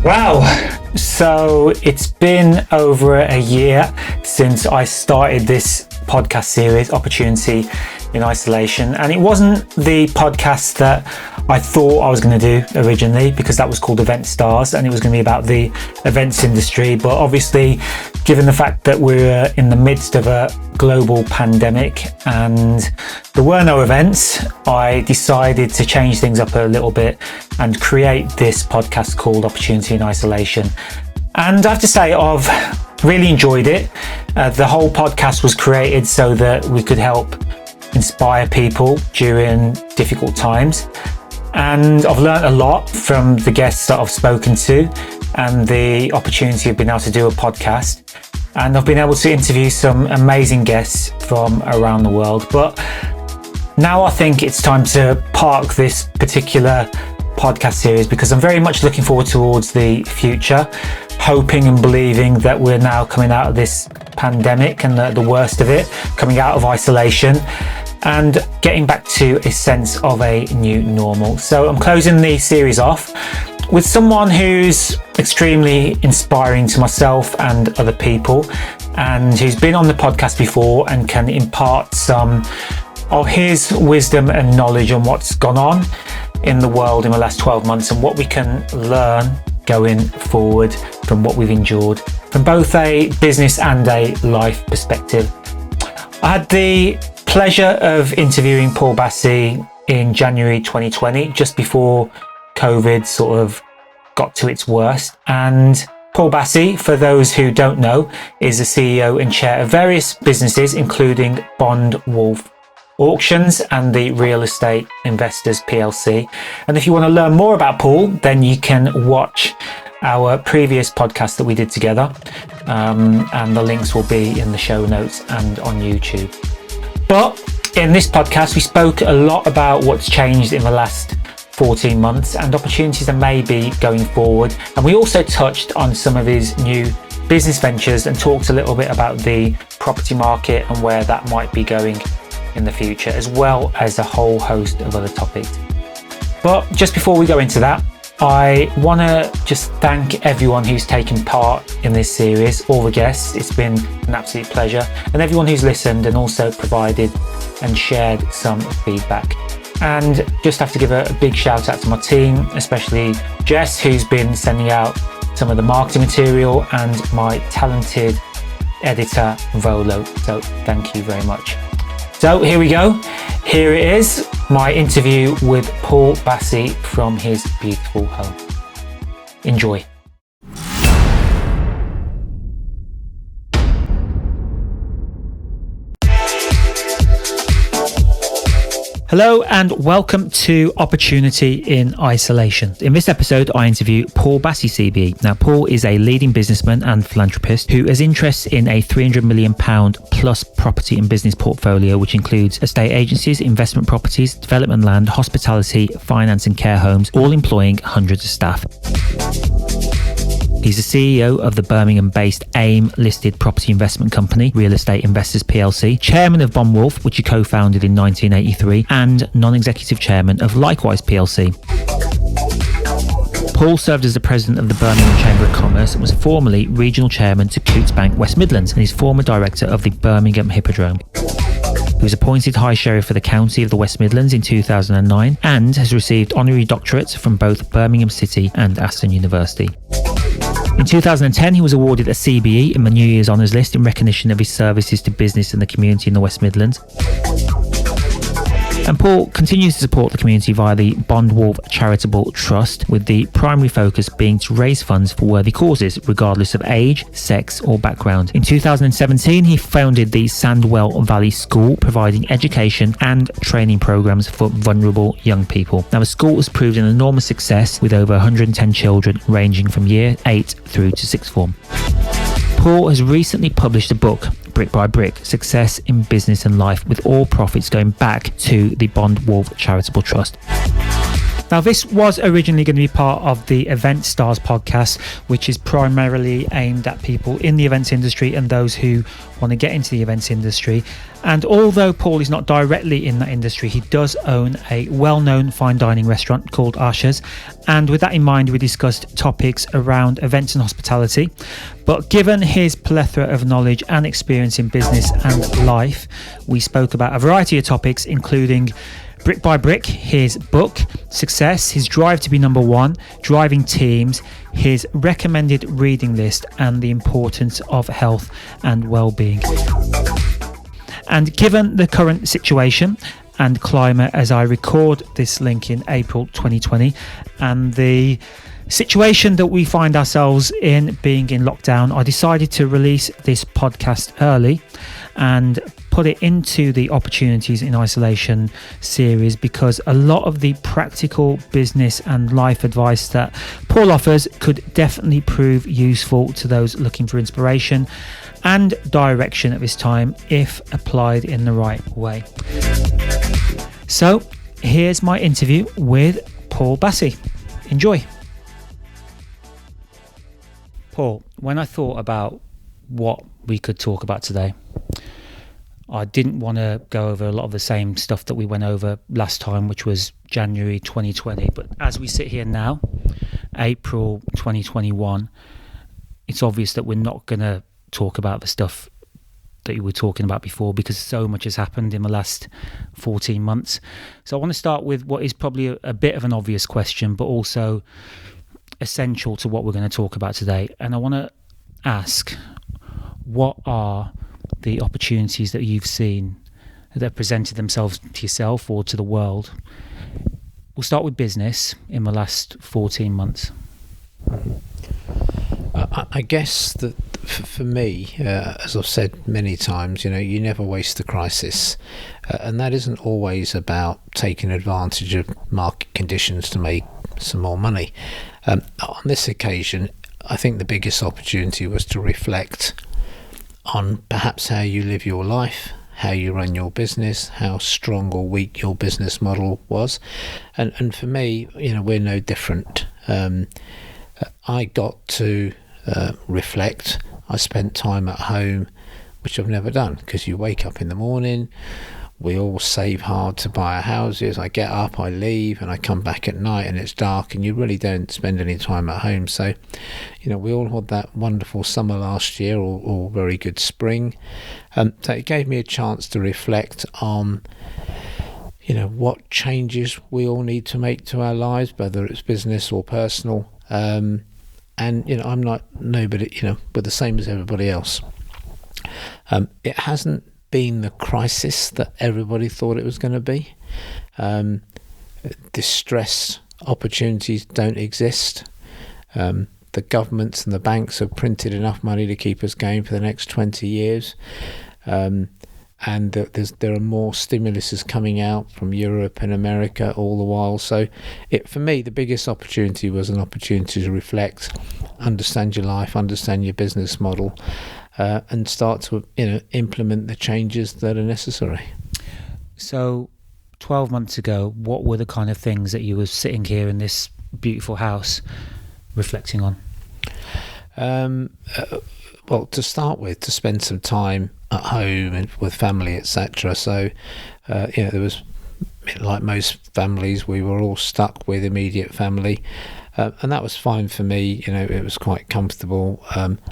Wow, so it's been over a year since I started this podcast series, Opportunity in Isolation, and it wasn't the podcast that I thought I was going to do originally, because that was called Event Stars and it was going to be about the events industry. But obviously, given the fact that we're in the midst of a global pandemic and there were no events, I decided to change things up a little bit and create this podcast called Opportunity in Isolation. And I have to say, I've really enjoyed it. The whole podcast was created so that we could help inspire people during difficult times. And I've learned a lot from the guests that I've spoken to and the opportunity of being able to do a podcast. And I've been able to interview some amazing guests from around the world. But now I think it's time to park this particular podcast series, because I'm very much looking forward towards the future, hoping and believing that we're now coming out of this pandemic and the worst of it, coming out of isolation and getting back to a sense of a new normal. So I'm closing the series off with someone who's extremely inspiring to myself and other people, and who's been on the podcast before and can impart some of his wisdom and knowledge on what's gone on in the world in the last 12 months and what we can learn going forward from what we've endured from both a business and a life perspective. I had the pleasure of interviewing Paul Bassi in January 2020, just before COVID sort of got to its worst. And Paul Bassi, for those who don't know, is the CEO and chair of various businesses, including Bond Wolf Auctions and the Real Estate Investors PLC. And if you want to learn more about Paul, then you can watch our previous podcast that we did together, and the links will be in the show notes and on YouTube. But in this podcast, we spoke a lot about what's changed in the last 14 months and opportunities that may be going forward. And we also touched on some of his new business ventures and talked a little bit about the property market and where that might be going in the future, as well as a whole host of other topics. But just before we go into that, I want to just thank everyone who's taken part in this series, all the guests. It's been an absolute pleasure, and everyone who's listened and also provided and shared some feedback. And just have to give a big shout out to my team, especially Jess, who's been sending out some of the marketing material, and my talented editor Volo. So thank you very much. So here we go. Here it is, my interview with Paul Bassi from his beautiful home. Enjoy. Hello and welcome to Opportunity in Isolation. In this episode, I interview Paul Bassi CBE. Now, Paul is a leading businessman and philanthropist who has interests in a £300 million plus property and business portfolio, which includes estate agencies, investment properties, development land, hospitality, finance and care homes, all employing hundreds of staff. He's the CEO of the Birmingham-based AIM-listed property investment company, Real Estate Investors PLC, chairman of Bond Wolf, which he co-founded in 1983, and non-executive chairman of Likewise PLC. Paul served as the president of the Birmingham Chamber of Commerce and was formerly regional chairman to Coutts Bank West Midlands, and is former director of the Birmingham Hippodrome. He was appointed High Sheriff for the County of the West Midlands in 2009 and has received honorary doctorates from both Birmingham City and Aston University. In 2010, he was awarded a CBE in the New Year's Honours List in recognition of his services to business and the community in the West Midlands. And Paul continues to support the community via the Bond Wolf Charitable Trust, with the primary focus being to raise funds for worthy causes, regardless of age, sex or background. In 2017, he founded the Sandwell Valley School, providing education and training programs for vulnerable young people. Now, the school has proved an enormous success, with over 110 children ranging from year 8 through to 6th form. Paul has recently published a book, Brick by Brick, Success in Business and Life, with all profits going back to the Bond Wolf Charitable Trust. Now, this was originally going to be part of the Event Stars podcast, which is primarily aimed at people in the events industry and those who want to get into the events industry. And although Paul is not directly in that industry, he does own a well-known fine dining restaurant called Asha's. And with that in mind, we discussed topics around events and hospitality. But given his plethora of knowledge and experience in business and life, we spoke about a variety of topics, including Brick by Brick, his book, success, his drive to be number one, driving teams, his recommended reading list, and the importance of health and well-being. And given the current situation and climate as I record this link in April 2020, and the situation that we find ourselves in being in lockdown, I decided to release this podcast early and put it into the Opportunities in Isolation series, because a lot of the practical business and life advice that Paul offers could definitely prove useful to those looking for inspiration and direction at this time if applied in the right way. So here's my interview with Paul Bassi. Enjoy. Paul, when I thought about what we could talk about today, I didn't want to go over a lot of the same stuff that we went over last time, which was January 2020. But as we sit here now, April 2021, it's obvious that we're not going to talk about the stuff that you were talking about before, because so much has happened in the last 14 months. So I want to start with what is probably a bit of an obvious question, but also essential to what we're going to talk about today. And I want to ask, what are the opportunities that you've seen that presented themselves to yourself or to the world? We'll start with business in the last 14 months. I guess that for me, as I've said many times, you never waste a crisis. And that isn't always about taking advantage of market conditions to make some more money. On this occasion, I think the biggest opportunity was to reflect on perhaps how you live your life, how you run your business, how strong or weak your business model was. And for me, we're no different. I got to reflect. I spent time at home, which I've never done, because you wake up in the morning, we all save hard to buy our houses. I get up, I leave, and I come back at night and it's dark, and you really don't spend any time at home. So, we all had that wonderful summer last year, or very good spring. So it gave me a chance to reflect on, what changes we all need to make to our lives, whether it's business or personal. And, I'm not nobody, but the same as everybody else. It hasn't been the crisis that everybody thought it was going to be. Distress opportunities don't exist. The governments and the banks have printed enough money to keep us going for the next 20 years. And there are more stimuluses coming out from Europe and America all the while. So for me, the biggest opportunity was an opportunity to reflect, understand your life, understand your business model, and start to implement the changes that are necessary. So 12 months ago, what were the kind of things that you were sitting here in this beautiful house reflecting on? Well, to start with, to spend some time at home and with family, etc. So there was, like most families, we were all stuck with immediate family. And that was fine for me. It was quite comfortable.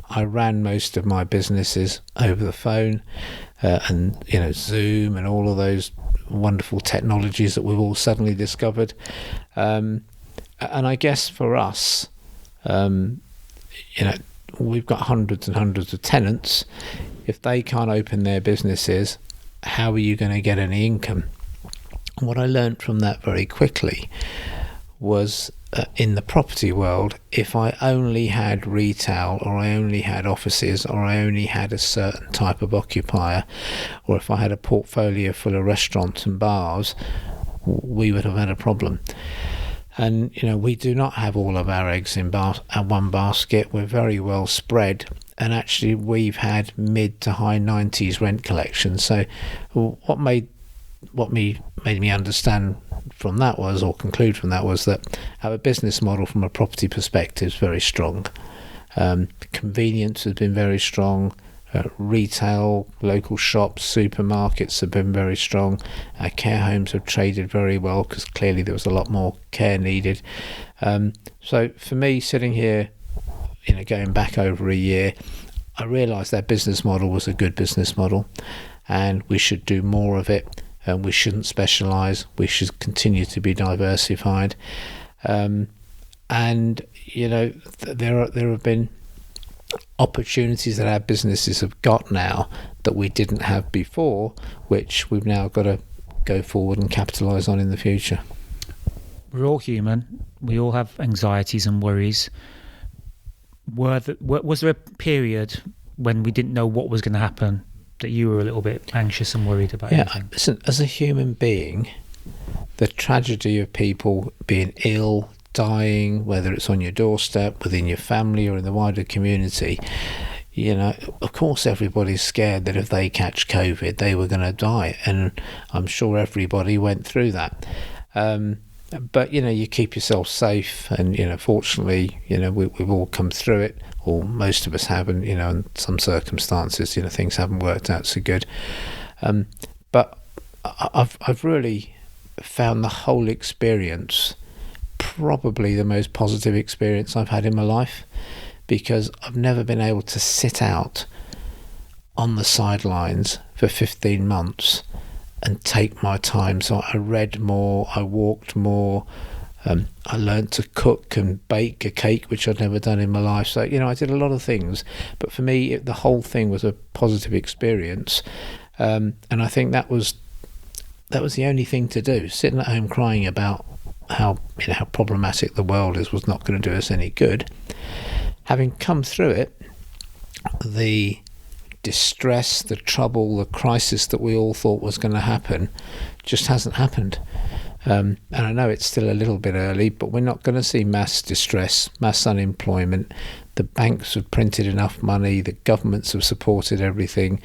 I ran most of my businesses over the phone, and Zoom and all of those wonderful technologies that we've all suddenly discovered. And I guess for us, we've got hundreds and hundreds of tenants. If they can't open their businesses, how are you going to get any income? What I learned from that very quickly was, in the property world, if I only had retail, or I only had offices, or I only had a certain type of occupier, or if I had a portfolio full of restaurants and bars, we would have had a problem. And we do not have all of our eggs in one basket. We're very well spread, and actually we've had mid to high 90s rent collection. So what made me understand from that was, or conclude from that was, that our business model from a property perspective is very strong. Convenience has been very strong. Retail, local shops, supermarkets have been very strong. Our care homes have traded very well because clearly there was a lot more care needed. So for me, sitting here, going back over a year, I realised that business model was a good business model, and we should do more of it. And we shouldn't specialise. We should continue to be diversified. And there have been opportunities that our businesses have got now that we didn't have before, which we've now got to go forward and capitalise on in the future. We're all human. We all have anxieties and worries. Was there a period when we didn't know what was going to happen that you were a little bit anxious and worried about anything? Listen, as a human being, the tragedy of people being ill, dying, whether it's on your doorstep, within your family or in the wider community, of course everybody's scared that if they catch COVID, they were going to die. And I'm sure everybody went through that. But, you keep yourself safe. And, fortunately, we've all come through it, or most of us have. And, in some circumstances, things haven't worked out so good. But I've really found the whole experience probably the most positive experience I've had in my life, because I've never been able to sit out on the sidelines for 15 months and take my time. So I read more, I walked more, I learned to cook and bake a cake, which I'd never done in my life. So, I did a lot of things, but for me, the whole thing was a positive experience. And I think that was the only thing to do. Sitting at home crying about how problematic the world is was not going to do us any good. Having come through it, the distress, the trouble, the crisis that we all thought was going to happen just hasn't happened. And I know it's still a little bit early, but we're not going to see mass distress, mass unemployment. The banks have printed enough money, the governments have supported everything.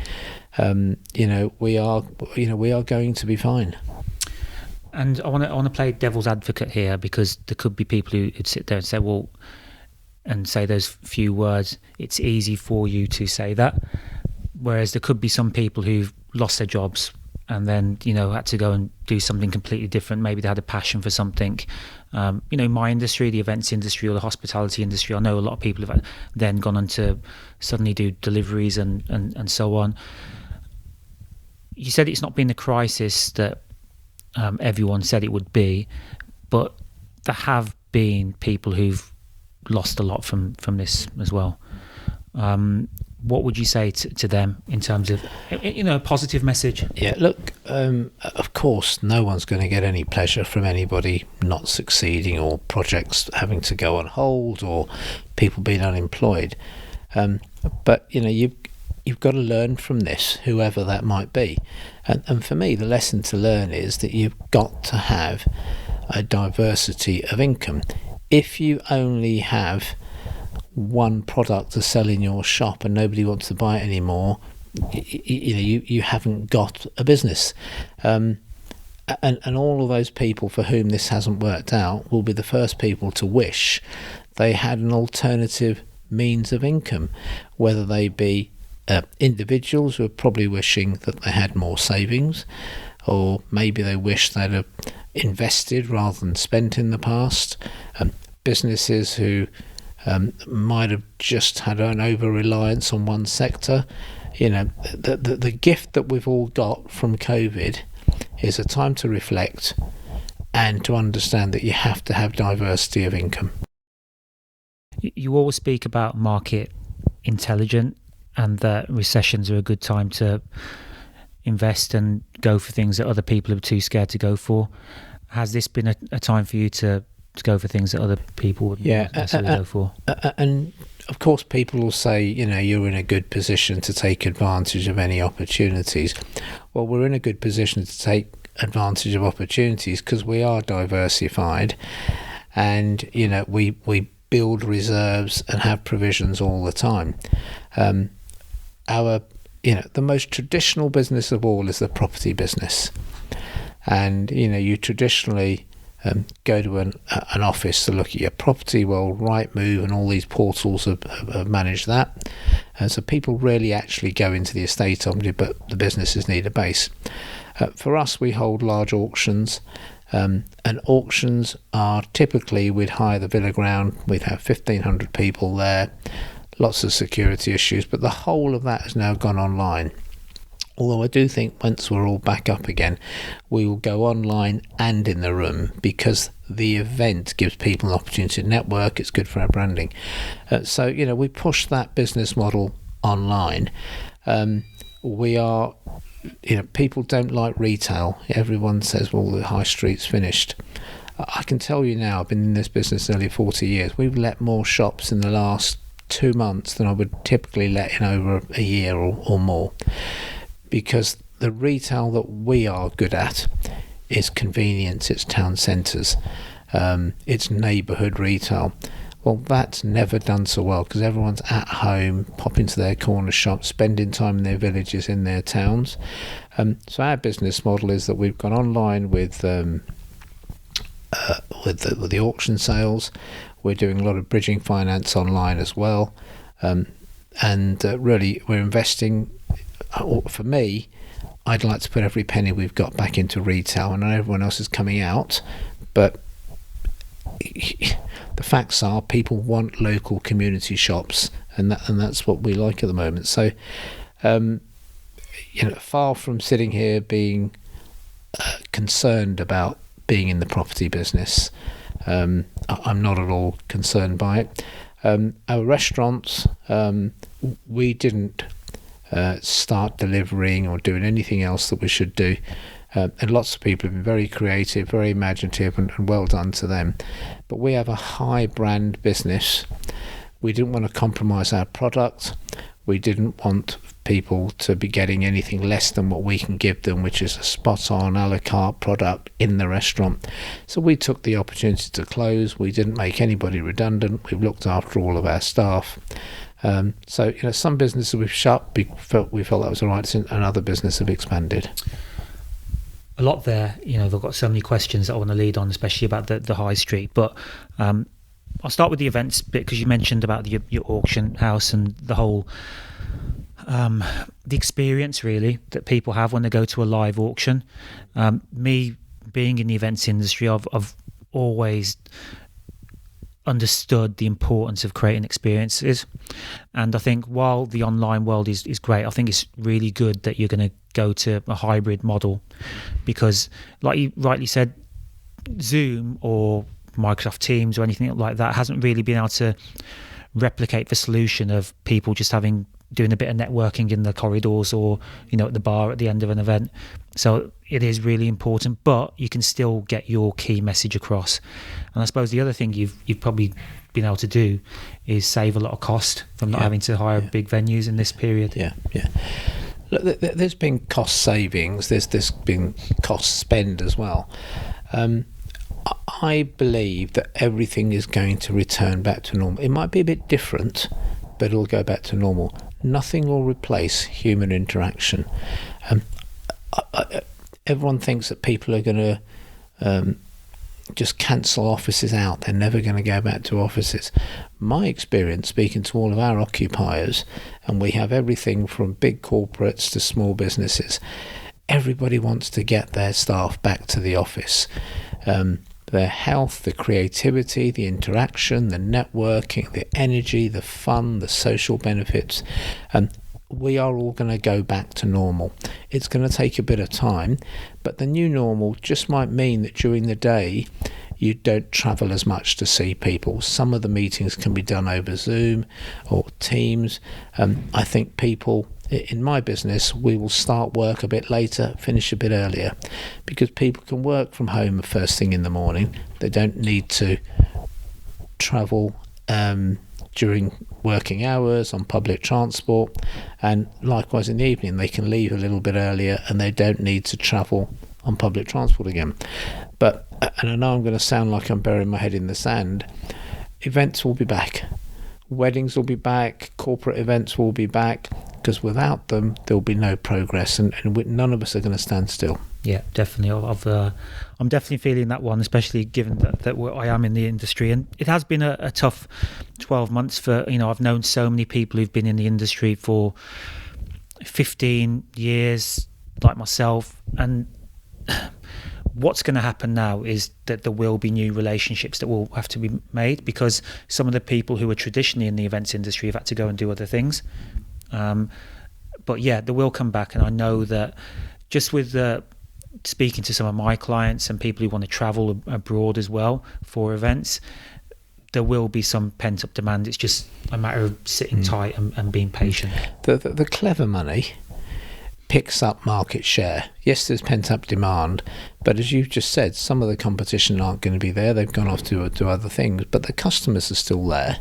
We are going to be fine. And I want to play devil's advocate here, because there could be people who'd sit there and say, well, and say those few words, it's easy for you to say that. Whereas there could be some people who've lost their jobs and then, had to go and do something completely different. Maybe they had a passion for something. My industry, the events industry or the hospitality industry, I know a lot of people have then gone on to suddenly do deliveries and so on. You said it's not been the crisis that everyone said it would be, but there have been people who've lost a lot from this as well. What would you say to them in terms of a positive message? Yeah, look, of course no one's going to get any pleasure from anybody not succeeding, or projects having to go on hold, or people being unemployed, but you've got to learn from this, whoever that might be. And for me, the lesson to learn is that you've got to have a diversity of income. If you only have one product to sell in your shop and nobody wants to buy it anymore, you haven't got a business. And all of those people for whom this hasn't worked out will be the first people to wish they had an alternative means of income, whether they be individuals who are probably wishing that they had more savings, or maybe they wish they'd have invested rather than spent in the past, businesses who might have just had an over-reliance on one sector. The gift that we've all got from COVID is a time to reflect and to understand that you have to have diversity of income. You always speak about market intelligence, and that recessions are a good time to invest and go for things that other people are too scared to go for. Has this been a time for you to go for things that other people wouldn't necessarily go for? And of course people will say, you're in a good position to take advantage of any opportunities. Well, we're in a good position to take advantage of opportunities because we are diversified, and we build reserves and have provisions all the time. The most traditional business of all is the property business. And you traditionally go to an office to look at your property. Well, Rightmove and all these portals have managed that. So people rarely actually go into the estate company, but the businesses need a base. For us, we hold large auctions, and auctions are typically, we'd hire the villa ground, we'd have 1,500 people there, lots of security issues, but the whole of that has now gone online. Although I do think once we're all back up again, we will go online and in the room, because the event gives people an opportunity to network. It's good for our branding. So we push that business model online. We are, people don't like retail. Everyone says, well, the high street's finished. I can tell you now, I've been in this business nearly 40 years. We've let more shops in the last 2 months than I would typically let in over a year or more. Because the retail that we are good at is convenience, it's town centres, it's neighbourhood retail. Well, that's never done so well, because everyone's at home, pop into their corner shop, spending time in their villages, in their towns. So our business model is that we've gone online with the auction sales. We're doing a lot of bridging finance online as well, and really we're investing. For me, I'd like to put every penny we've got back into retail. I know everyone else is coming out, but the facts are people want local community shops, and that's what we like at the moment. So, far from sitting here being concerned about being in the property business, I'm not at all concerned by it. Our restaurants, we didn't start delivering or doing anything else that we should do, and lots of people have been very creative, very imaginative, and well done to them. But we have a high brand business. We didn't want to compromise our product. We didn't want people to be getting anything less than what we can give them, which is a spot on a la carte product in the restaurant. So we took the opportunity to close. We didn't make anybody redundant. We've looked after all of our staff. So some businesses we've shut, we felt that was all right, and other businesses have expanded. A lot there, they've got so many questions that I want to lead on, especially about the high street. But I'll start with the events bit, because you mentioned about your auction house and the whole the experience really that people have when they go to a live auction. Me being in the events industry, I've always understood the importance of creating experiences, and I think while the online world is great, I think it's really good that you're going to go to a hybrid model, because like you rightly said, Zoom or Microsoft Teams or anything like that hasn't really been able to replicate the solution of people just doing a bit of networking in the corridors or at the bar at the end of an event. So it is really important, but you can still get your key message across. And I suppose the other thing you've probably been able to do is save a lot of cost from not having to hire big venues in this period. Yeah. Look, there's been cost savings. There's been cost spend as well. I believe that everything is going to return back to normal. It might be a bit different, but it'll go back to normal. Nothing will replace human interaction. Everyone thinks that people are going to just cancel offices out. They're never going to go back to offices. My experience, speaking to all of our occupiers, and we have everything from big corporates to small businesses, everybody wants to get their staff back to the office. Their health, the creativity, the interaction, the networking, the energy, the fun, the social benefits. We are all going to go back to normal. It's going to take a bit of time, but the new normal just might mean that during the day you don't travel as much to see people. Some of the meetings can be done over Zoom or Teams. I think people in my business, we will start work a bit later, finish a bit earlier, because people can work from home first thing in the morning. They don't need to travel during working hours on public transport, and likewise in the evening they can leave a little bit earlier and they don't need to travel on public transport again. But, and I know I'm going to sound like I'm burying my head in the sand, events will be back. Weddings will be back, corporate events will be back, because without them there'll be no progress, and none of us are going to stand still. Yeah, definitely. I'm definitely feeling that one, especially given that I am in the industry, and it has been a tough 12 months for, I've known so many people who've been in the industry for 15 years, like myself, and what's going to happen now is that there will be new relationships that will have to be made, because some of the people who are traditionally in the events industry have had to go and do other things. But yeah, they will come back, and I know that just with speaking to some of my clients and people who want to travel abroad as well for events, there will be some pent-up demand. It's just a matter of sitting tight and being patient. The clever money picks up market share. Yes, there's pent-up demand, but as you've just said, some of the competition aren't going to be there. They've gone off to other things, but the customers are still there.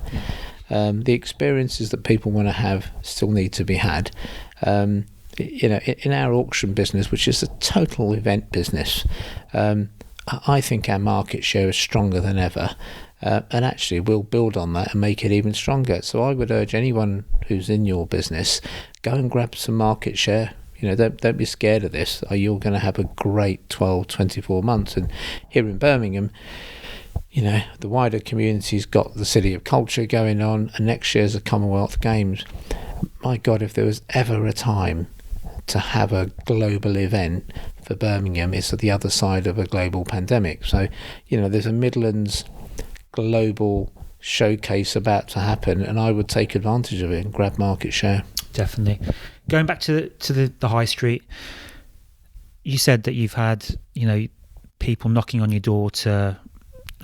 The experiences that people want to have still need to be had. In our auction business, which is a total event business, I think our market share is stronger than ever, and actually we'll build on that and make it even stronger. So I would urge anyone who's in your business, go and grab some market share. Don't be scared of this. You're going to have a great 12, 24 months. And here in Birmingham, the wider community's got the City of Culture going on, and next year's the Commonwealth Games. My God, if there was ever a time to have a global event for Birmingham, it's at the other side of a global pandemic. So, there's a Midlands global showcase about to happen, and I would take advantage of it and grab market share. Definitely. Going back to the high street, you said that you've had, people knocking on your door to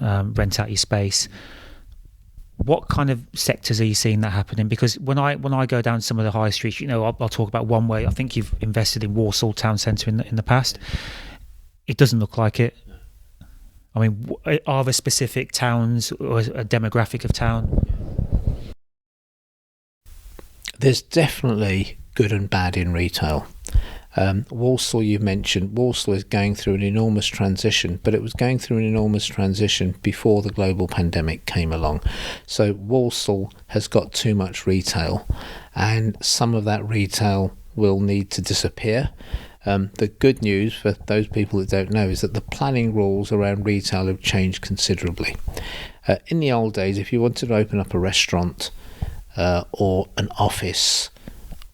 rent out your space. What kind of sectors are you seeing that happening? Because when I go down some of the high streets, I'll talk about one way. I think you've invested in Walsall Town Centre in the past. It doesn't look like it. I mean, are there specific towns or a demographic of town? There's definitely good and bad in retail. Walsall, you mentioned, Walsall is going through an enormous transition, but it was going through an enormous transition before the global pandemic came along. So Walsall has got too much retail, and some of that retail will need to disappear. The good news for those people that don't know is that the planning rules around retail have changed considerably. In the old days, if you wanted to open up a restaurant or an office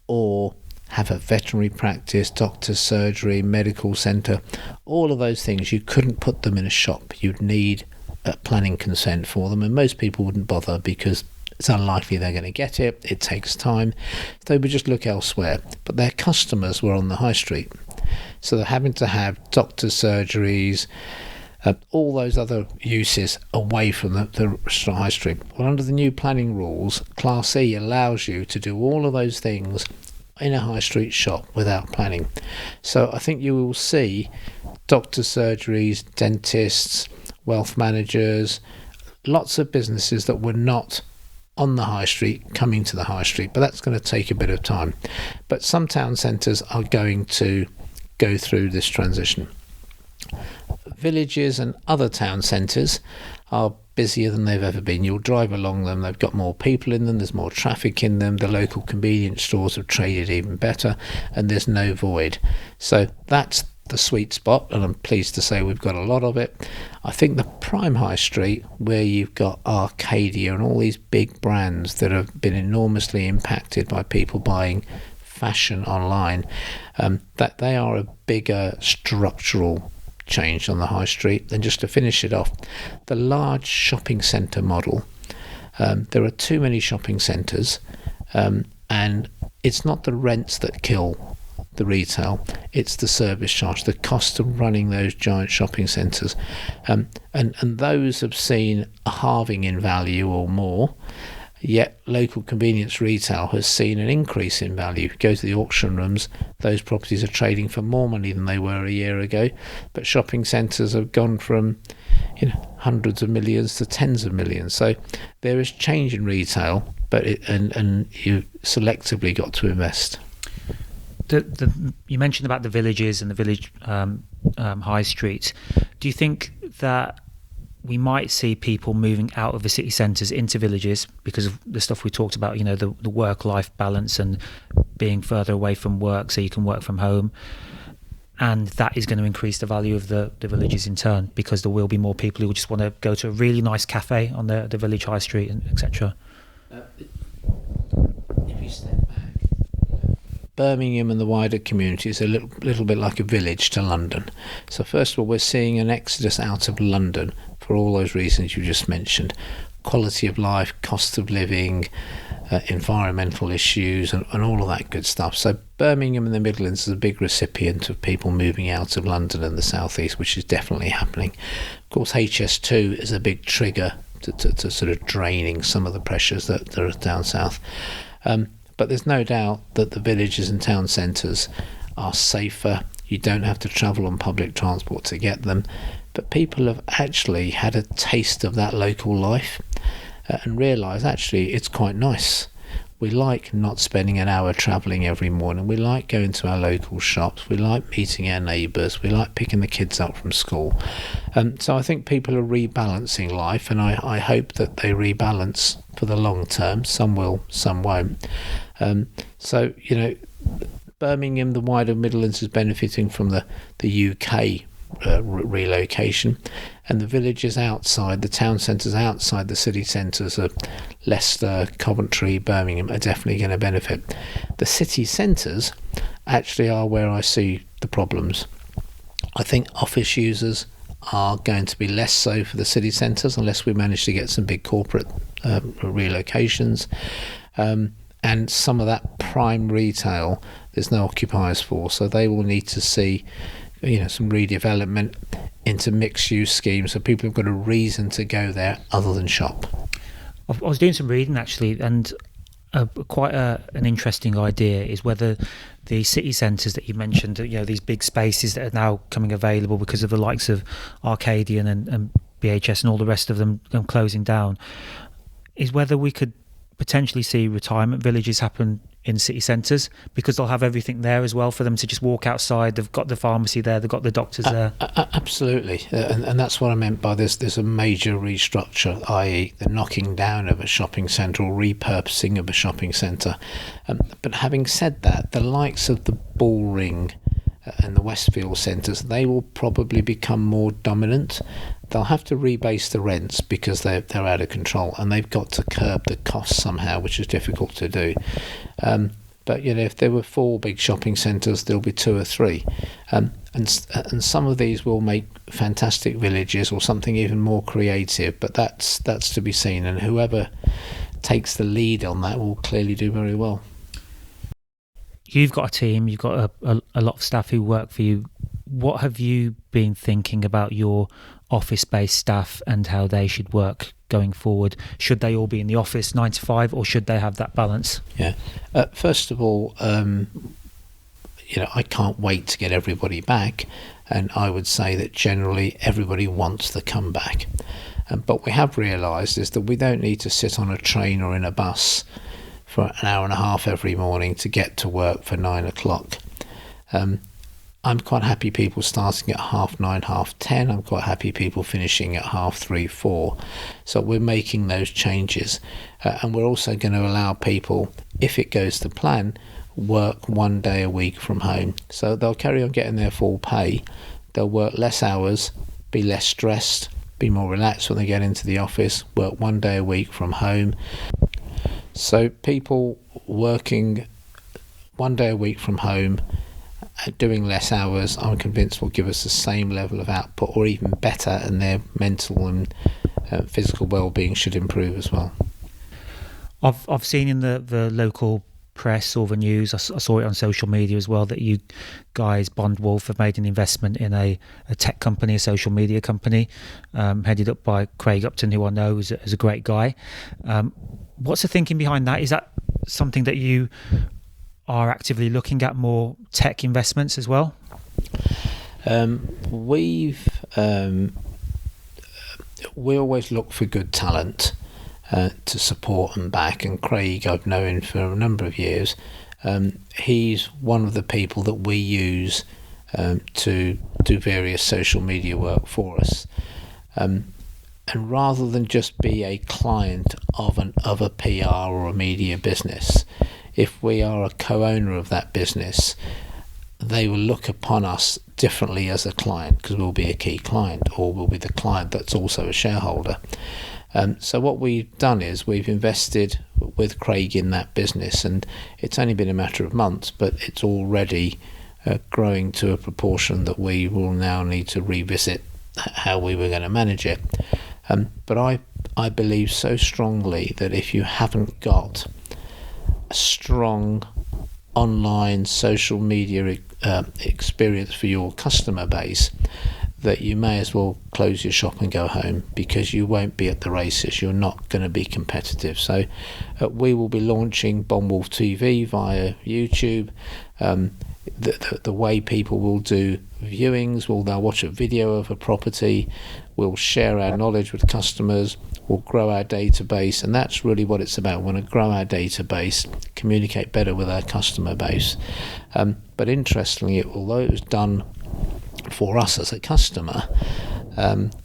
or have a veterinary practice, doctor's surgery, medical centre, all of those things, you couldn't put them in a shop. You'd need a planning consent for them, and most people wouldn't bother because it's unlikely they're going to get it. It takes time. They would just look elsewhere. But their customers were on the high street. So they're having to have doctor's surgeries, all those other uses away from the restaurant high street. Well, under the new planning rules, Class E allows you to do all of those things in a high street shop without planning. So I think you will see doctor's surgeries, dentists, wealth managers, lots of businesses that were not on the high street coming to the high street, but that's going to take a bit of time. But some town centres are going to go through this transition. Villages and other town centres are busier than they've ever been. You'll drive along them, they've got more people in them, there's more traffic in them, the local convenience stores have traded even better, and there's no void. So that's the sweet spot, and I'm pleased to say we've got a lot of it. I think the prime high street, where you've got Arcadia and all these big brands that have been enormously impacted by people buying fashion online, that they are a bigger structural change on the high street. Then just to finish it off, the large shopping centre model, there are too many shopping centres, and it's not the rents that kill the retail, it's the service charge, the cost of running those giant shopping centres, and those have seen a halving in value or more, yet local convenience retail has seen an increase in value. Go to the auction rooms, those properties are trading for more money than they were a year ago, but shopping centres have gone from hundreds of millions to tens of millions. So there is change in retail, but and you selectively got to invest. You mentioned about the villages and the village high streets. Do you think that we might see people moving out of the city centres into villages because of the stuff we talked about, the work-life balance and being further away from work so you can work from home. And that is going to increase the value of the villages in turn, because there will be more people who just want to go to a really nice cafe on the village high street, and etc. If you step back, Birmingham and the wider community is a little bit like a village to London. So first of all, we're seeing an exodus out of London for all those reasons you just mentioned: quality of life, cost of living, environmental issues, and all of that good stuff. So Birmingham and the Midlands is a big recipient of people moving out of London and the South East, which is definitely happening. Of course, HS2 is a big trigger to sort of draining some of the pressures that are down south. But there's no doubt that the villages and town centres are safer. You don't have to travel on public transport to get them. But people have actually had a taste of that local life and realise actually it's quite nice. We like not spending an hour travelling every morning. We like going to our local shops. We like meeting our neighbours. We like picking the kids up from school. So I think people are rebalancing life, and I hope that they rebalance for the long term. Some will, some won't. So, Birmingham, the wider Midlands, is benefiting from the UK relocation, and the villages outside, the town centres outside the city centres of Leicester, Coventry, Birmingham are definitely going to benefit. The city centres actually are where I see the problems. I think office users are going to be less so for the city centres unless we manage to get some big corporate relocations. And some of that prime retail, there's no occupiers for, so they will need to see some redevelopment into mixed-use schemes, so people have got a reason to go there other than shop. I was doing some reading actually, and quite an interesting idea is whether the city centres that you mentioned, these big spaces that are now coming available because of the likes of Arcadian and BHS and all the rest of them closing down, is whether we could potentially see retirement villages happen in city centres, because they'll have everything there as well for them to just walk outside. They've got the pharmacy there, they've got the doctors there. Absolutely, and that's what I meant by this. There's a major restructure, i.e. the knocking down of a shopping centre or repurposing of a shopping centre. But having said that, the likes of the Bullring and the Westfield centres, they will probably become more dominant. They'll have to rebase the rents because they're out of control, and they've got to curb the costs somehow, which is difficult to do. But if there were 4 big shopping centres, there'll be 2 or 3, and some of these will make fantastic villages or something even more creative. But that's to be seen, and whoever takes the lead on that will clearly do very well. You've got a team, you've got a lot of staff who work for you. What have you been thinking about your office-based staff and how they should work going forward? Should they all be in the office 9 to 5, or should they have that balance? Yeah. First of all, I can't wait to get everybody back, and I would say that generally everybody wants to come back. But we have realised is that we don't need to sit on a train or in a bus for an hour and a half every morning to get to work for 9 o'clock. I'm quite happy people starting at 9:30, 10:30. I'm quite happy people finishing at 3:30, 4:00. So we're making those changes. And we're also going to allow people, if it goes to plan, work 1 day a week from home. So they'll carry on getting their full pay. They'll work less hours, be less stressed, be more relaxed when they get into the office, work 1 day a week from home. So people working 1 day a week from home, doing less hours, I'm convinced will give us the same level of output or even better, and their mental and physical well-being should improve as well. I've seen in the local press or the news, I saw it on social media as well, that you guys, Bond Wolf, have made an investment in a tech company, a social media company, headed up by Craig Upton, who I know is a great guy. What's the thinking behind that? Is that something that you are actively looking at, more tech investments as well? We always look for good talent to support and back, and Craig I've known for a number of years. He's one of the people that we use to do various social media work for us. and rather than just be a client of a PR or a media business, if we are a co-owner of that business, they will look upon us differently as a client, because we'll be a key client, or we'll be the client that's also a shareholder. So what we've done is we've invested with Craig in that business, and it's only been a matter of months, but it's already growing to a proportion that we will now need to revisit how we were going to manage it. But I believe so strongly that if you haven't got a strong online social media experience for your customer base, that you may as well close your shop and go home, because you won't be at the races. You're not going to be competitive. So we will be launching Bonwolf TV via YouTube. The way people will do viewings, they'll watch a video of a property, we'll share our knowledge with customers, we'll grow our database, and that's really what it's about. We want to grow our database, communicate better with our customer base. But interestingly, although it was done for us as a customer,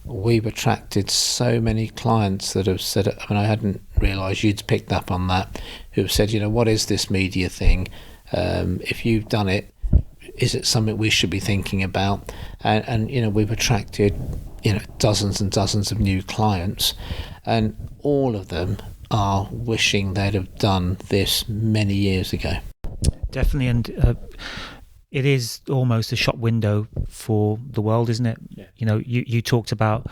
we've attracted so many clients that have said, I hadn't realised you'd picked up on that, who have said, what is this media thing? If you've done it, is it something we should be thinking about? And we've attracted dozens and dozens of new clients, and all of them are wishing they'd have done this many years ago. Definitely, and it is almost a shop window for the world, isn't it? Yeah. You talked about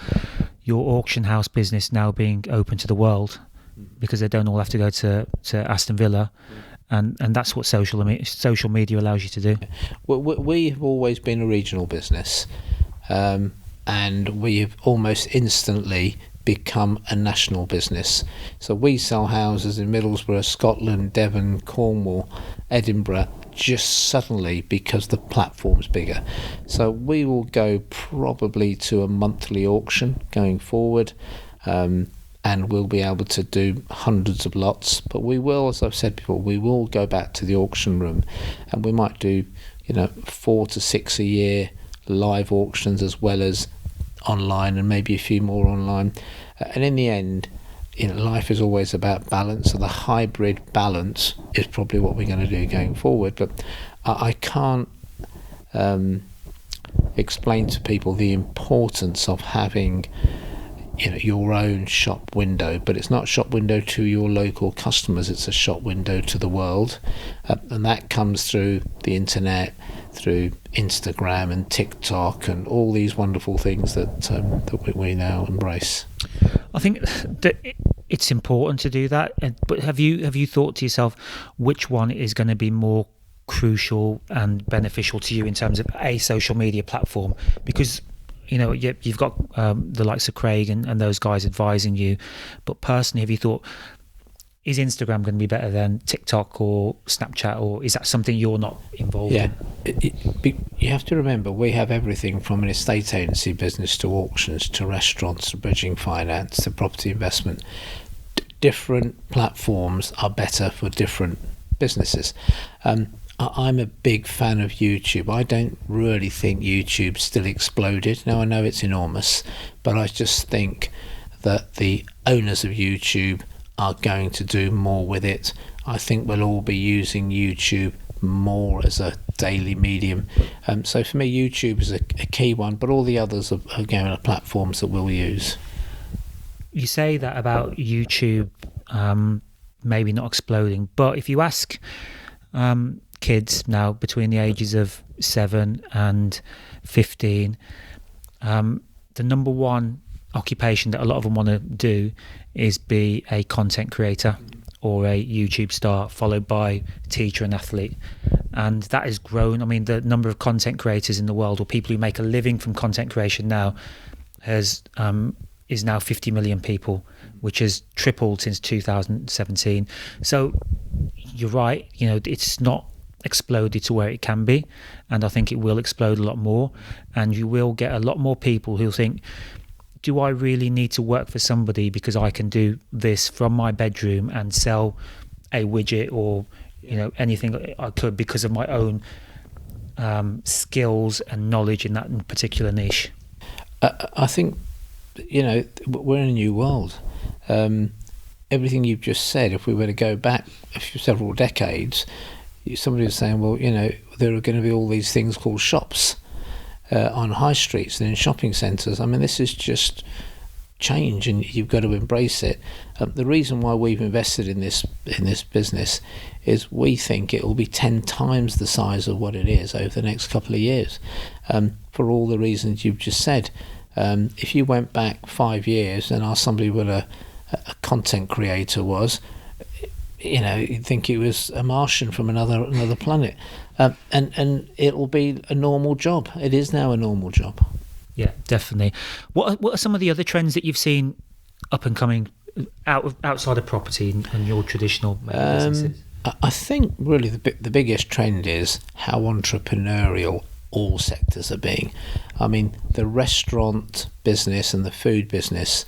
your auction house business now being open to the world, because they don't all have to go to Aston Villa. And that's what social media allows you to do. We have always been a regional business, and we have almost instantly become a national business. So we sell houses in Middlesbrough, Scotland, Devon, Cornwall, Edinburgh, just suddenly because the platform's bigger. So we will go probably to a monthly auction going forward, and we'll be able to do hundreds of lots. But we will, as I've said before, we will go back to the auction room, and we might do 4 to 6 a year live auctions, as well as online, and maybe a few more online. And in the end, life is always about balance, so the hybrid balance is probably what we're going to do going forward. But I can't explain to people the importance of having your own shop window, but it's not a shop window to your local customers, it's a shop window to the world, and that comes through the internet, through Instagram and TikTok and all these wonderful things that we now embrace. I think that it's important to do that, but have you thought to yourself which one is going to be more crucial and beneficial to you in terms of a social media platform? Because you've got the likes of Craig and those guys advising you, but personally, have you thought, is Instagram going to be better than TikTok or Snapchat, or is that something you're not involved in? You have to remember, we have everything from an estate agency business to auctions to restaurants to bridging finance to property investment. Different platforms are better for different businesses. I'm a big fan of YouTube. I don't really think YouTube's still exploded. Now, I know it's enormous, but I just think that the owners of YouTube are going to do more with it. I think we'll all be using YouTube more as a daily medium. So for me, YouTube is a key one, but all the others are again are platforms that we'll use. You say that about YouTube maybe not exploding, but if you ask kids now between the ages of 7 and 15, the number one occupation that a lot of them want to do is be a content creator or a YouTube star, followed by teacher and athlete. And that has grown. I mean, the number of content creators in the world, or people who make a living from content creation now, is now 50 million people, which has tripled since 2017. So you're right, it's not exploded to where it can be, and I think it will explode a lot more, and you will get a lot more people who'll think, do I really need to work for somebody because I can do this from my bedroom and sell a widget or anything I could because of my own skills and knowledge in that particular niche? I think we're in a new world. Everything you've just said, if we were to go back several decades, somebody was saying, well, there are going to be all these things called shops on high streets and in shopping centres. I mean, this is just change, and you've got to embrace it. The reason why we've invested in this business is we think it will be 10 times the size of what it is over the next couple of years, for all the reasons you've just said. If you went back 5 years and asked somebody what a content creator was, you'd think he was a Martian from another planet, and it will be a normal job. It is now a normal job. Yeah, definitely. What are some of the other trends that you've seen up and coming outside of property and your traditional businesses? I think really the biggest trend is how entrepreneurial all sectors are being. I mean, the restaurant business and the food business.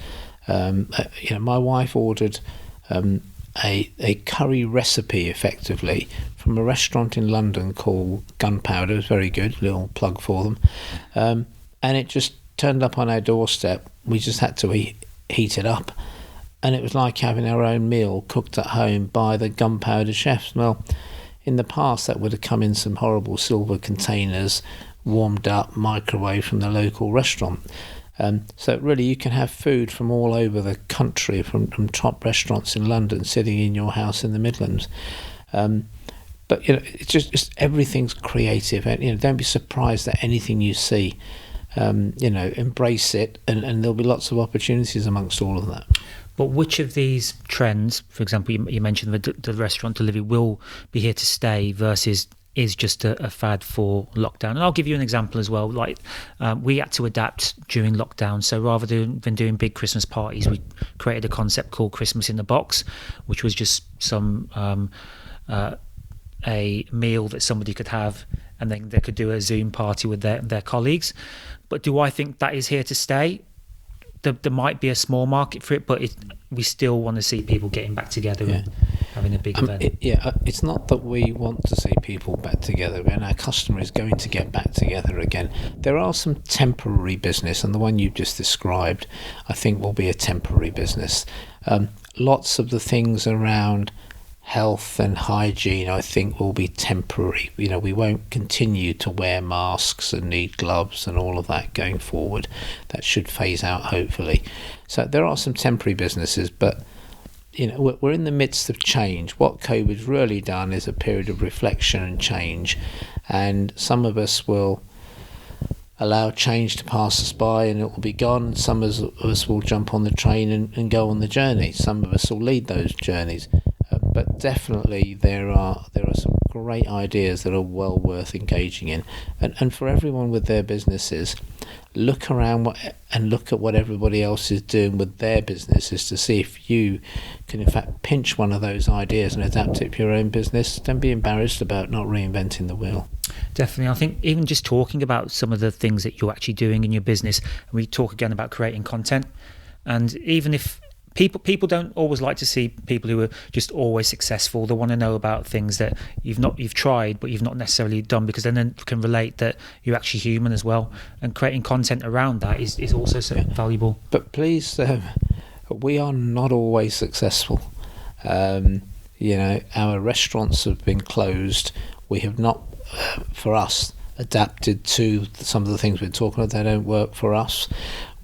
My wife ordered a curry recipe, effectively, from a restaurant in London called Gunpowder. It was very good, little plug for them. And it just turned up on our doorstep. We just had to heat it up. And it was like having our own meal cooked at home by the Gunpowder chefs. Well, in the past, that would have come in some horrible silver containers, warmed up, microwave from the local restaurant. So really, you can have food from all over the country, from top restaurants in London, sitting in your house in the Midlands. But it's just everything's creative, and don't be surprised at anything you see. Embrace it, and there'll be lots of opportunities amongst all of that. But which of these trends, for example, you mentioned the restaurant delivery, will be here to stay versus is just a fad for lockdown? And I'll give you an example as well. Like we had to adapt during lockdown. So rather than doing big Christmas parties, we created a concept called Christmas in the Box, which was just some a meal that somebody could have, and then they could do a Zoom party with their colleagues. But do I think that is here to stay? There might be a small market for it, but we still want to see people getting back together and having a big event. It's not that we want to see people back together, and our customer is going to get back together again. There are some temporary business, and the one you've just described, I think, will be a temporary business. Lots of the things around health and hygiene, I think, will be temporary. We won't continue to wear masks and need gloves and all of that going forward. That should phase out, hopefully. So there are some temporary businesses, but we're in the midst of change. What COVID's really done is a period of reflection and change, and some of us will allow change to pass us by and it will be gone. Some of us will jump on the train and go on the journey. Some of us will lead those journeys. But definitely there are some great ideas that are well worth engaging in. And for everyone with their businesses, look around and look at what everybody else is doing with their businesses to see if you can in fact pinch one of those ideas and adapt it for your own business. Don't be embarrassed about not reinventing the wheel. Definitely. I think even just talking about some of the things that you're actually doing in your business, and we talk again about creating content, and even if People don't always like to see people who are just always successful. They want to know about things that you've tried, but you've not necessarily done, because then they can relate that you're actually human as well. And creating content around that is also so valuable. But please, we are not always successful. Our restaurants have been closed. We have not, for us, adapted to some of the things we're talking about. They don't work for us.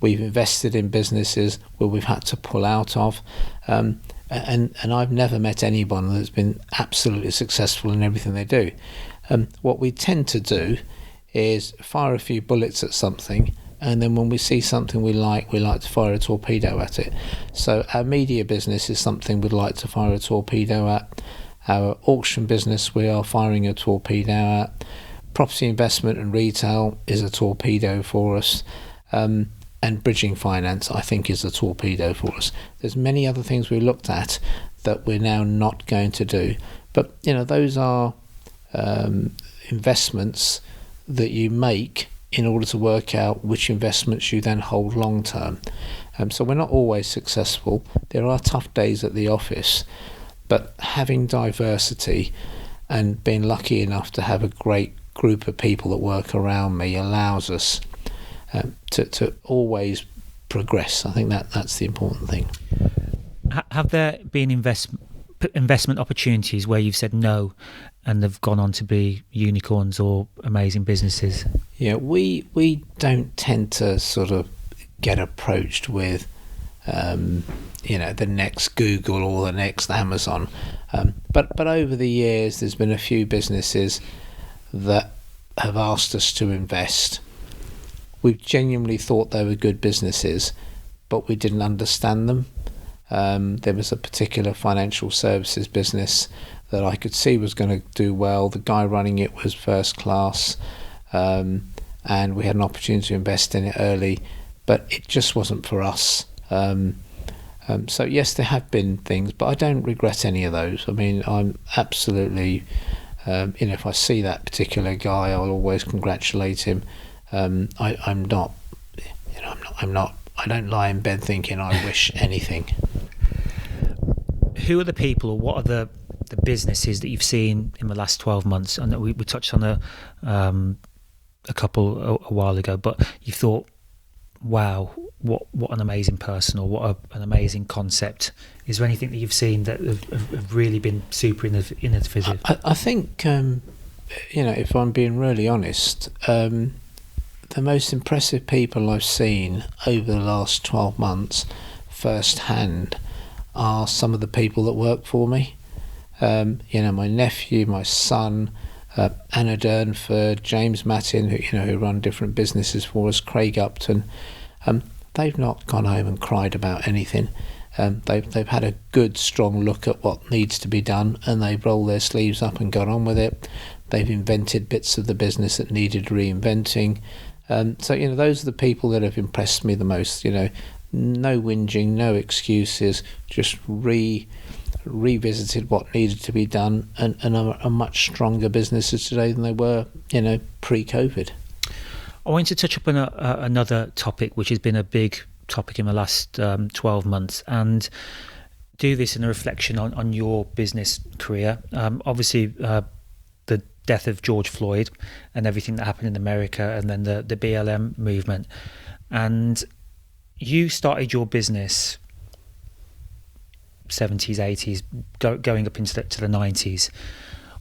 We've invested in businesses where we've had to pull out of, and I've never met anyone that's been absolutely successful in everything they do. What we tend to do is fire a few bullets at something, and then when we see something we like to fire a torpedo at it. So our media business is something we'd like to fire a torpedo at. Our auction business we are firing a torpedo at. Property investment and retail is a torpedo for us. And bridging finance, I think, is a torpedo for us. There's many other things we looked at that we're now not going to do. But, those are investments that you make in order to work out which investments you then hold long term. So we're not always successful. There are tough days at the office, but having diversity and being lucky enough to have a great group of people that work around me allows us to always progress. I think that's the important thing. Have there been investment opportunities where you've said no and they've gone on to be unicorns or amazing businesses? Yeah, we don't tend to sort of get approached with the next Google or the next Amazon, but over the years there's been a few businesses that have asked us to invest. We've genuinely thought they were good businesses, but we didn't understand them. There was a particular financial services business that I could see was going to do well. The guy running it was first class, and we had an opportunity to invest in it early, but it just wasn't for us. So yes, there have been things, but I don't regret any of those. I mean, I'm absolutely, if I see that particular guy, I'll always congratulate him. I'm not. I don't lie in bed thinking I wish anything. Who are the people, or what are the businesses that you've seen in the last 12 months? And we touched on a couple a while ago, but you thought, wow, what an amazing person, or what an amazing concept. Is there anything that you've seen that have really been super innovative? I think, if I'm being really honest, the most impressive people I've seen over the last 12 months firsthand are some of the people that work for me. My nephew, my son, Anna Durnford, James Mattin, who run different businesses for us, Craig Upton. They've not gone home and cried about anything. They've had a good, strong look at what needs to be done, and they've rolled their sleeves up and got on with it. They've invented bits of the business that needed reinventing. So those are the people that have impressed me the most. No whinging, no excuses, just revisited what needed to be done, and are much stronger businesses today than they were, pre-COVID. I want to touch upon another topic which has been a big topic in the last 12 months, and do this in a reflection on your business career. Obviously, the death of George Floyd and everything that happened in America, and then the BLM movement. And you started your business 70s, 80s, going up into the 90s.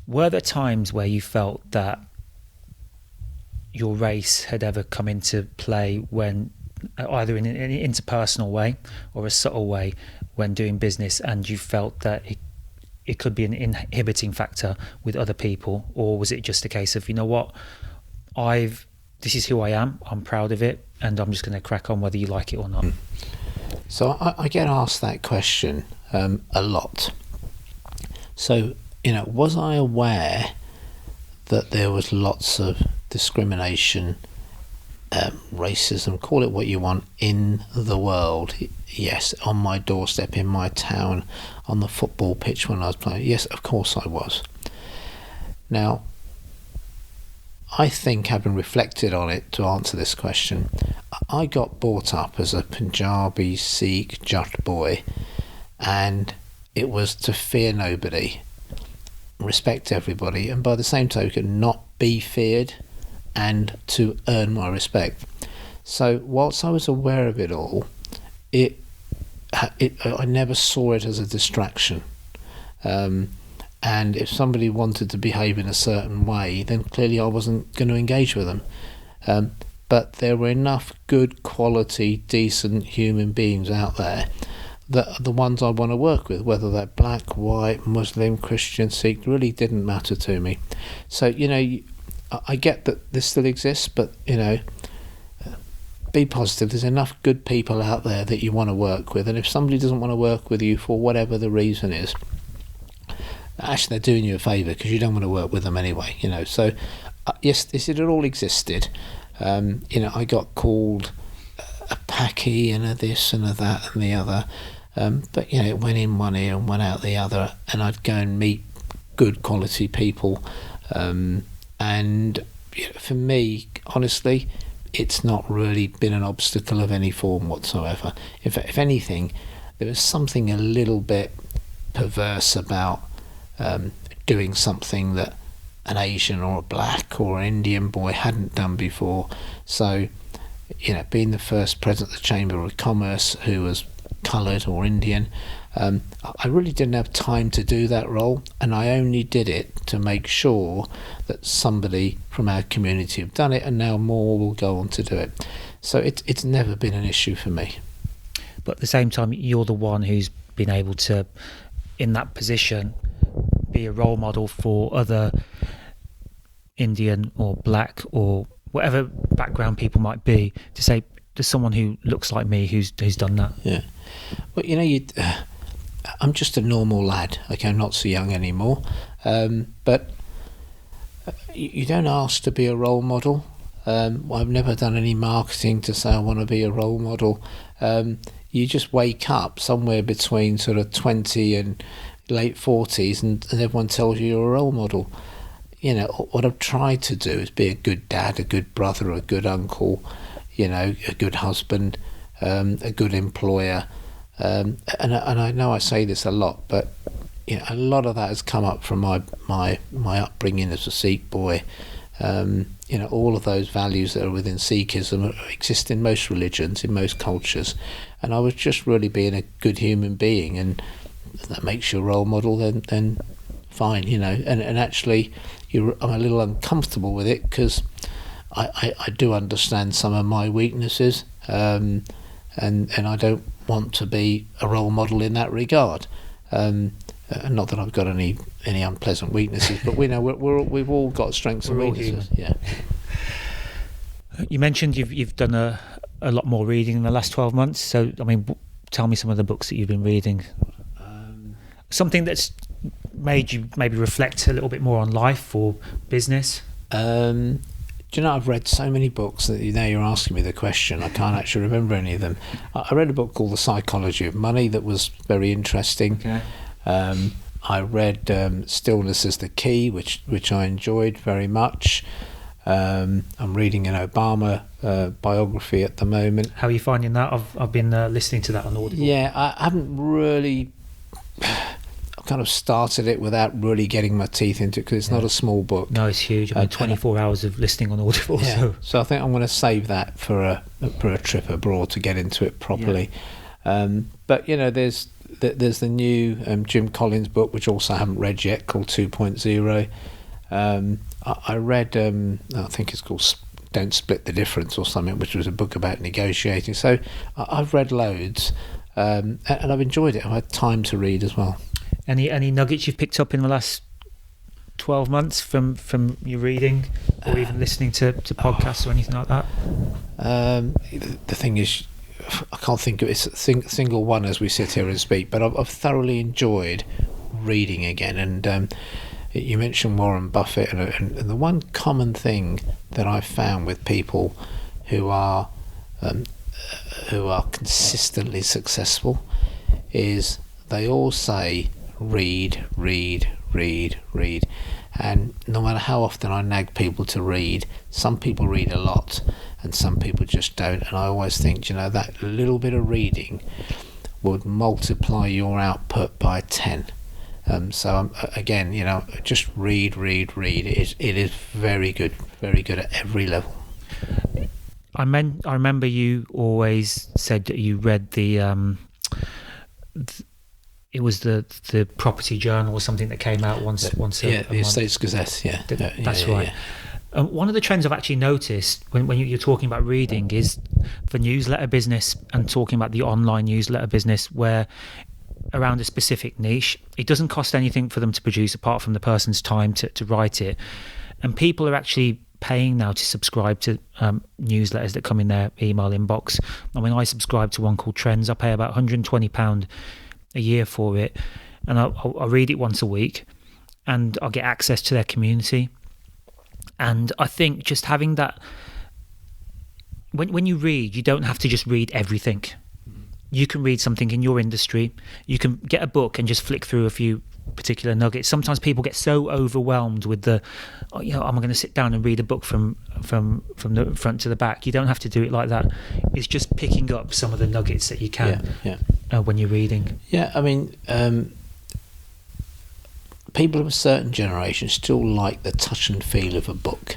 Were there times where you felt that your race had ever come into play, when either in an interpersonal way or a subtle way when doing business, and you felt that it could be an inhibiting factor with other people? Or was it just a case of, this is who I am, I'm proud of it, and I'm just going to crack on whether you like it or not? So I get asked that question a lot. So, was I aware that there was lots of discrimination, racism, call it what you want, in the world? Yes. On my doorstep, in my town, on the football pitch when I was playing? Yes, of course I was. Now, I think, having reflected on it to answer this question, I got brought up as a Punjabi Sikh Jat boy, and it was to fear nobody, respect everybody, and by the same token not be feared, and to earn my respect. So whilst I was aware of it all, I never saw it as a distraction. And if somebody wanted to behave in a certain way, then clearly I wasn't going to engage with them. But there were enough good quality, decent human beings out there that are the ones I want to work with, whether they're black, white, Muslim, Christian, Sikh, really didn't matter to me. So, I get that this still exists, but, be positive. There's enough good people out there that you want to work with. And if somebody doesn't want to work with you for whatever the reason is, actually they're doing you a favour, because you don't want to work with them anyway. So yes, this it all existed. I got called a packy and a this and a that and the other, but it went in one ear and went out the other, and I'd go and meet good quality people, and for me, honestly, it's not really been an obstacle of any form whatsoever. If anything, there was something a little bit perverse about doing something that an Asian or a black or an Indian boy hadn't done before. So, being the first president of the Chamber of Commerce who was coloured or Indian, I really didn't have time to do that role, and I only did it to make sure that somebody from our community have done it, and now more will go on to do it. So it's never been an issue for me. But at the same time, you're the one who's been able to, in that position, be a role model for other Indian or black or whatever background people might be, to say there's someone who looks like me who's done that. Yeah. Well, I'm just a normal lad. Okay, I'm not so young anymore. But you don't ask to be a role model. I've never done any marketing to say I want to be a role model. You just wake up somewhere between sort of 20 and late 40s and everyone tells you you're a role model. What I've tried to do is be a good dad, a good brother, a good uncle, a good husband, a good employer. And I know I say this a lot, but a lot of that has come up from my upbringing as a Sikh boy. All of those values that are within Sikhism exist in most religions, in most cultures, and I was just really being a good human being, and if that makes you a role model, then fine, and actually I'm a little uncomfortable with it because I do understand some of my weaknesses, and I don't want to be a role model in that regard. Not that I've got any unpleasant weaknesses, but we know we've all got strengths and weaknesses. Yeah. You mentioned you've done a lot more reading in the last 12 months. So, tell me some of the books that you've been reading. Something that's made you maybe reflect a little bit more on life or business. Do you know, I've read so many books that now you're asking me the question, I can't actually remember any of them. I read a book called The Psychology of Money that was very interesting. Okay. I read Stillness is the Key, which I enjoyed very much. I'm reading an Obama biography at the moment. How are you finding that? I've been listening to that on Audible. Yeah, I haven't really... I kind of started it without really getting my teeth into it because it's not a small book. No, it's huge. 24 hours of listening on Audible. Yeah. So I think I'm going to save that for a trip abroad to get into it properly. Yeah. But there's the new Jim Collins book, which also I haven't read yet, called 2.0. I read, I think it's called Don't Split the Difference or something, which was a book about negotiating. So I've read loads, and I've enjoyed it. I've had time to read as well. Any nuggets you've picked up in the last 12 months from your reading or even listening to podcasts or anything like that? The thing is, I can't think of it. It's a single one as we sit here and speak, but I've thoroughly enjoyed reading again. And you mentioned Warren Buffett, and the one common thing that I've found with people who are consistently successful is they all say read. And no matter how often I nag people to read, some people read a lot and some people just don't. And I always think, that little bit of reading would multiply your output by 10. So again, just read. It is very good at every level. I remember you always said that you read it was the Property Journal or something that came out once a month. The Estates Gazette. That's right. One of the trends I've actually noticed when you're talking about reading is the newsletter business and talking about the online newsletter business, where around a specific niche, it doesn't cost anything for them to produce apart from the person's time to write it, and people are actually paying now to subscribe to newsletters that come in their email inbox. I subscribe to one called Trends. I pay about £120 a year for it, and I'll read it once a week, and I'll get access to their community. And I think just having that, when you read, you don't have to just read everything. You can read something in your industry. You can get a book and just flick through a few particular nuggets. Sometimes people get so overwhelmed with I'm going to sit down and read a book from the front to the back. You don't have to do it like that. It's just picking up some of the nuggets that you can when you're reading. People of a certain generation still like the touch and feel of a book.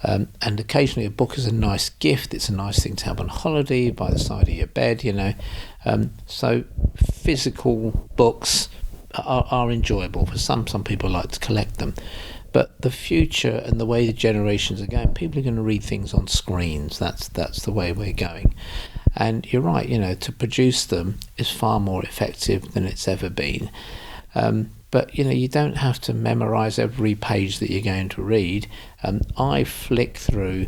And occasionally a book is a nice gift. It's a nice thing to have on holiday by the side of your bed, So physical books are enjoyable for some. Some people like to collect them. But the future and the way the generations are going, people are going to read things on screens. That's the way we're going. And you're right, to produce them is far more effective than it's ever been. But, you don't have to memorize every page that you're going to read. I flick through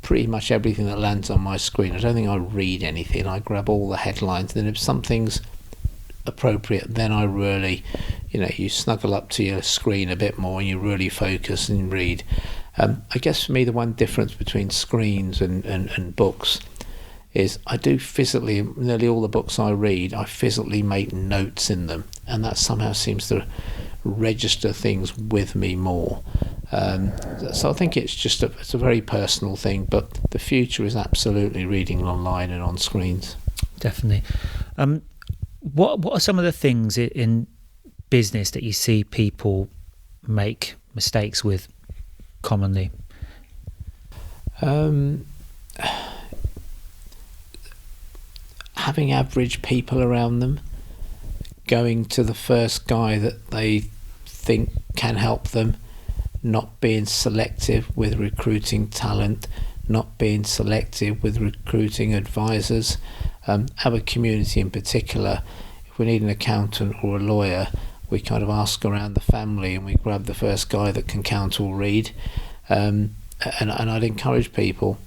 pretty much everything that lands on my screen. I don't think I read anything. I grab all the headlines. And if something's appropriate, then I really, you snuggle up to your screen a bit more and you really focus and read. I guess for me, the one difference between screens and books is I do physically, nearly all the books I read, I physically make notes in them, and that somehow seems to register things with me more. So I think it's a very personal thing, but the future is absolutely reading online and on screens. Definitely. What are some of the things in business that you see people make mistakes with commonly? Having average people around them, going to the first guy that they think can help them, not being selective with recruiting talent, not being selective with recruiting advisors. Our community in particular, if we need an accountant or a lawyer, we kind of ask around the family and we grab the first guy that can count or read. And I'd encourage people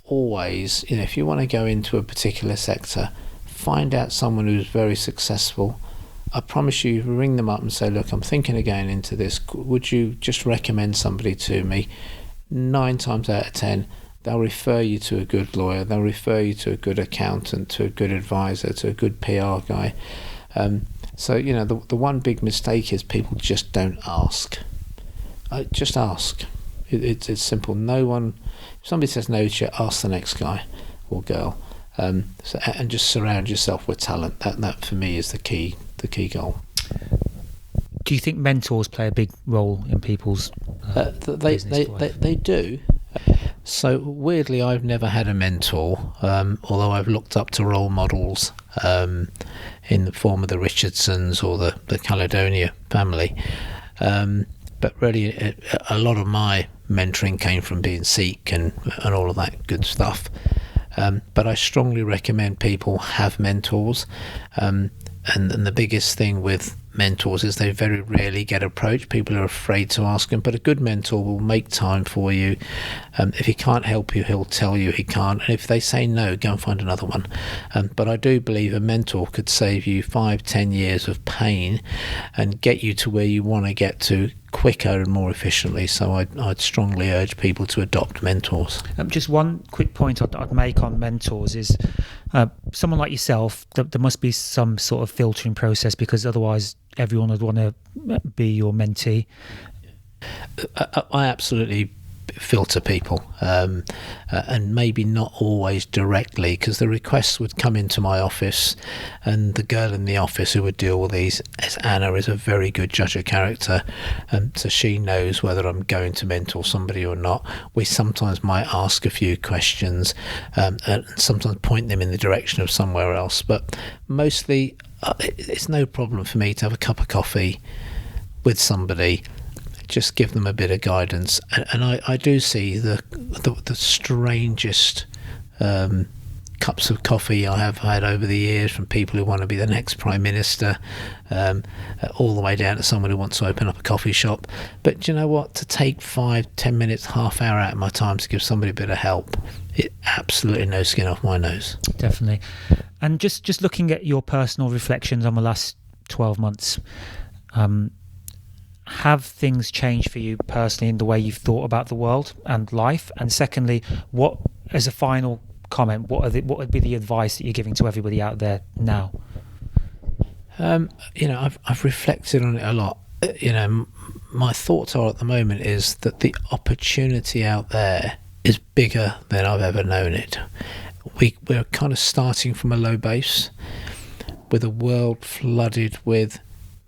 always, if you want to go into a particular sector, find out someone who's very successful. I promise you, ring them up and say, look, I'm thinking of going into this. Would you just recommend somebody to me? 9 times out of 10, they'll refer you to a good lawyer. They'll refer you to a good accountant, to a good advisor, to a good PR guy. So, the one big mistake is people just don't ask. Just ask. It's simple. No one, if somebody says no to you, ask the next guy or girl. And just surround yourself with talent. That for me is the key goal. Do you think mentors play a big role in people's business life? They do. So weirdly, I've never had a mentor, although I've looked up to role models in the form of the Richardsons or the Caledonia family. But really, a lot of my mentoring came from being Sikh and all of that good stuff. But I strongly recommend people have mentors. And the biggest thing with mentors is they very rarely get approached. People are afraid to ask them, but a good mentor will make time for you. If he can't help you, he'll tell you he can't. And if they say no, go and find another one. But I do believe a mentor could save you 5-10 years of pain and get you to where you want to get to quicker and more efficiently. So I'd strongly urge people to adopt mentors. Just one quick point I'd make on mentors is someone like yourself, there must be some sort of filtering process, because otherwise everyone would want to be your mentee. I absolutely filter people, and maybe not always directly, because the requests would come into my office, and the girl in the office who would deal with these, as Anna, is a very good judge of character, so she knows whether I'm going to mentor somebody or not. We sometimes might ask a few questions and sometimes point them in the direction of somewhere else, but mostly it's no problem for me to have a cup of coffee with somebody, just give them a bit of guidance. And I do see the strangest cups of coffee I have had over the years, from people who want to be the next Prime Minister, all the way down to someone who wants to open up a coffee shop. But do you know what? To take 5-10 minutes, half hour out of my time to give somebody a bit of help, it absolutely no skin off my nose. Definitely. And just looking at your personal reflections on the last 12 months, have things changed for you personally in the way you've thought about the world and life? And secondly, what, as a final comment, what would be the advice that you're giving to everybody out there now? I've reflected on it a lot. My thoughts are at the moment is that the opportunity out there is bigger than I've ever known it. We're kind of starting from a low base, with a world flooded with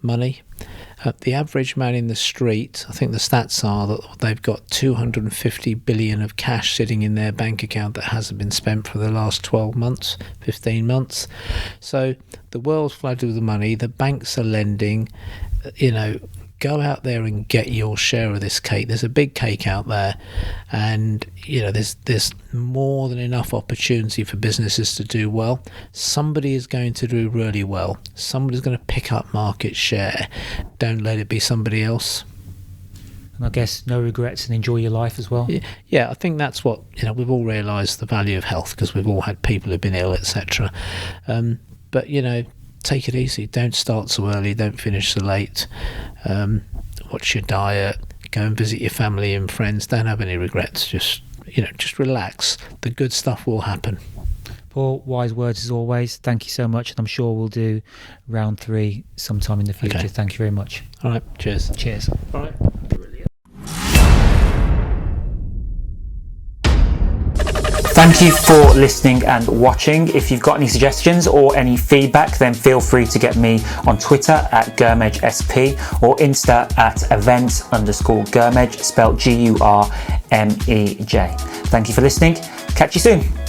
money. The average man in the street, I think the stats are that they've got 250 billion of cash sitting in their bank account that hasn't been spent for the last 12 months, 15 months. So the world's flooded with the money, the banks are lending, go out there and get your share of this cake. There's a big cake out there, and there's more than enough opportunity for businesses to do well. Somebody is going to do really well. Somebody's going to pick up market share. Don't let it be somebody else. And I guess no regrets and enjoy your life as well. Yeah, I think that's what we've all realised the value of health, because we've all had people who've been ill, etc. But take it easy. Don't start so early. Don't finish so late. Watch your diet. Go and visit your family and friends. Don't have any regrets. Just relax. The good stuff will happen. Paul, wise words as always. Thank you so much, and I'm sure we'll do round 3 sometime in the future. Okay. Thank you very much. All right. Cheers. Cheers. All right. Thank you for listening and watching. If you've got any suggestions or any feedback, then feel free to get me on Twitter at GurmejSP or Insta at events_Gurmej, spelled Gurmej. Thank you for listening. Catch you soon.